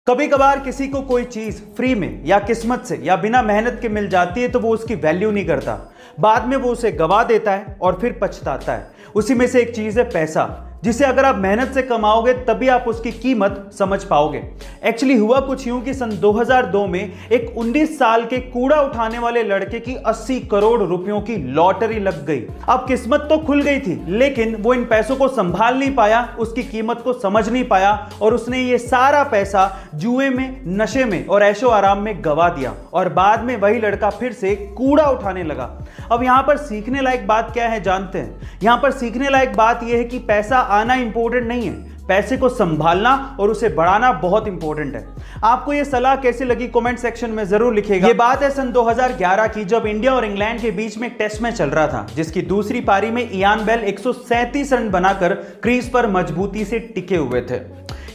कभी कभार किसी को कोई चीज फ्री में या किस्मत से या बिना मेहनत के मिल जाती है तो वो उसकी वैल्यू नहीं करता। बाद में वो उसे गवा देता है और फिर पछताता है। उसी में से एक चीज है पैसा, जिसे अगर आप मेहनत से कमाओगे तभी आप उसकी कीमत समझ पाओगे। एक्चुअली हुआ कुछ यूं कि सन 2002 में एक 19 साल के कूड़ा उठाने वाले लड़के की 80 करोड़ रुपयों की लॉटरी लग गई। अब किस्मत तो खुल गई थी, लेकिन वो इन पैसों को संभाल नहीं पाया, उसकी कीमत को समझ नहीं पाया और उसने ये सारा पैसा जुए में, नशे में और ऐशो आराम में गवा दिया। और बाद में वही लड़का फिर से कूड़ा उठाने लगा। अब यहां पर सीखने लायक बात क्या है जानते हैं? यहां पर सीखने लायक बात यह है कि पैसा आना इंपॉर्टेंट नहीं है, पैसे को संभालना और उसे बढ़ाना बहुत इंपॉर्टेंट है। आपको यह सलाह कैसी लगी कमेंट सेक्शन में जरूर लिखिएगा। ये बात है सन 2011 की, जब इंडिया और इंग्लैंड के बीच में एक टेस्ट मैच चल रहा था, जिसकी दूसरी पारी में इयान बेल 137 रन बनाकर क्रीज पर मजबूती से टिके हुए थे।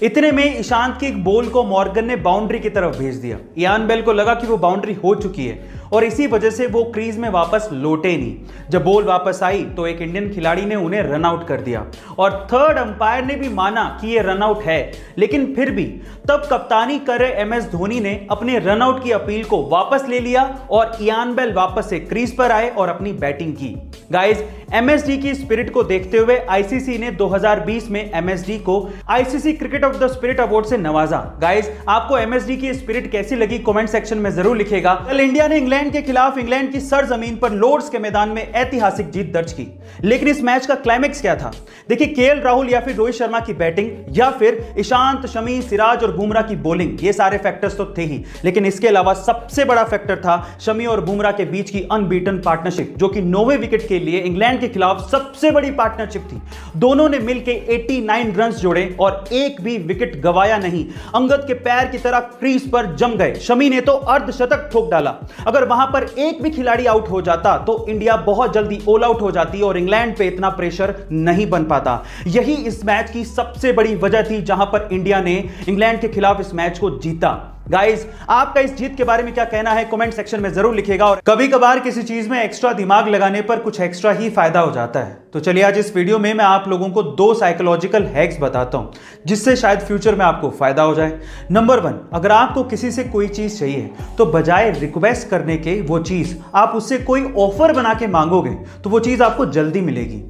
इतने में ईशांत की एक बॉल को मॉर्गन ने बाउंड्री की तरफ भेज दिया। इयान बेल को लगा कि वो बाउंड्री हो चुकी है और इसी वजह से वो क्रीज में वापस लौटे नहीं। जब बॉल वापस आई तो एक इंडियन खिलाड़ी ने उन्हें रन आउट कर दिया और थर्ड अंपायर ने भी माना कि ये रन आउट है, लेकिन फिर भी तब कप्तानी कर रहे MS धोनी ने अपने रन आउट की अपील को वापस ले लिया और इयान बेल वापस से क्रीज पर आए और अपनी बैटिंग की। गाइस, MSD की स्पिरिट को देखते हुए ICC ने 2020 में MSD को ICC cricket of the spirit award से नवाजा। गाइस, आपको MSD की स्पिरिट कैसी लगी कमेंट सेक्शन में जरूर लिखिएगा। कल इंडिया ने इंग्लैंड के खिलाफ इंग्लैंड की सरजमीन पर लॉर्ड्स के मैदान में ऐतिहासिक जीत दर्ज की, लेकिन इस मैच का क्लाइमेक्स क्या था? देखिए, KL राहुल या फिर रोहित शर्मा की बैटिंग या फिर ईशांत, शमी, सिराज और बुमराह की बॉलिंग, ये सारे फैक्टर्स तो थे ही, लेकिन इसके अलावा सबसे बड़ा फैक्टर था शमी और बुमराह के बीच की अनबीटन पार्टनरशिप, जो कि 9वें विकेट के लिए इंग्लैंड के खिलाफ सबसे बड़ी पार्टनरशिप थी। दोनों ने मिलकर 89 रन जोड़े और एक भी विकेट गवाया नहीं। अंगद के पैर की तरह क्रीज पर जम गए। शमी ने तो अर्धशतक ठोक डाला। अगर वहां पर एक भी खिलाड़ी आउट हो जाता तो इंडिया बहुत जल्दी ऑल आउट हो जाती और इंग्लैंड पे इतना प्रेशर नहीं बन पाता। यही इस मैच की सबसे बड़ी वजह थी, जहां पर इंडिया ने इंग्लैंड के खिलाफ इस मैच को जीता। गाइस, आपका इस जीत के बारे में क्या कहना है कमेंट सेक्शन में जरूर लिखिएगा। और कभी कभार किसी चीज में एक्स्ट्रा दिमाग लगाने पर कुछ एक्स्ट्रा ही फायदा हो जाता है। तो चलिए, आज इस वीडियो में मैं आप लोगों को 2 साइकोलॉजिकल हैक्स बताता हूं, जिससे शायद फ्यूचर में आपको फायदा हो जाए। नंबर 1, अगर आपको किसी से कोई चीज चाहिए तो बजाय रिक्वेस्ट करने के वो चीज आप उससे कोई ऑफर बना के मांगोगे तो वो चीज आपको जल्दी मिलेगी।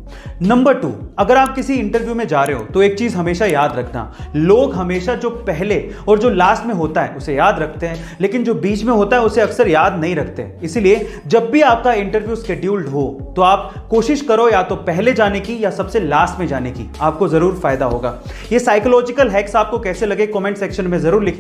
नंबर 2, अगर आप किसी इंटरव्यू में जा रहे हो तो एक चीज हमेशा याद रखना, लोग हमेशा जो पहले और जो लास्ट में होता है उसे याद रखते हैं, लेकिन जो बीच में होता है उसे अक्सर याद नहीं रखते। इसलिए जब भी आपका इंटरव्यू शेड्यूल्ड हो तो आप कोशिश करो या तो पहले जाने की या सबसे लास्ट में जाने की, आपको जरूर फायदा होगा। ये साइकोलॉजिकल हैक्स आपको कैसे लगे कमेंट सेक्शन में जरूर लिखिए।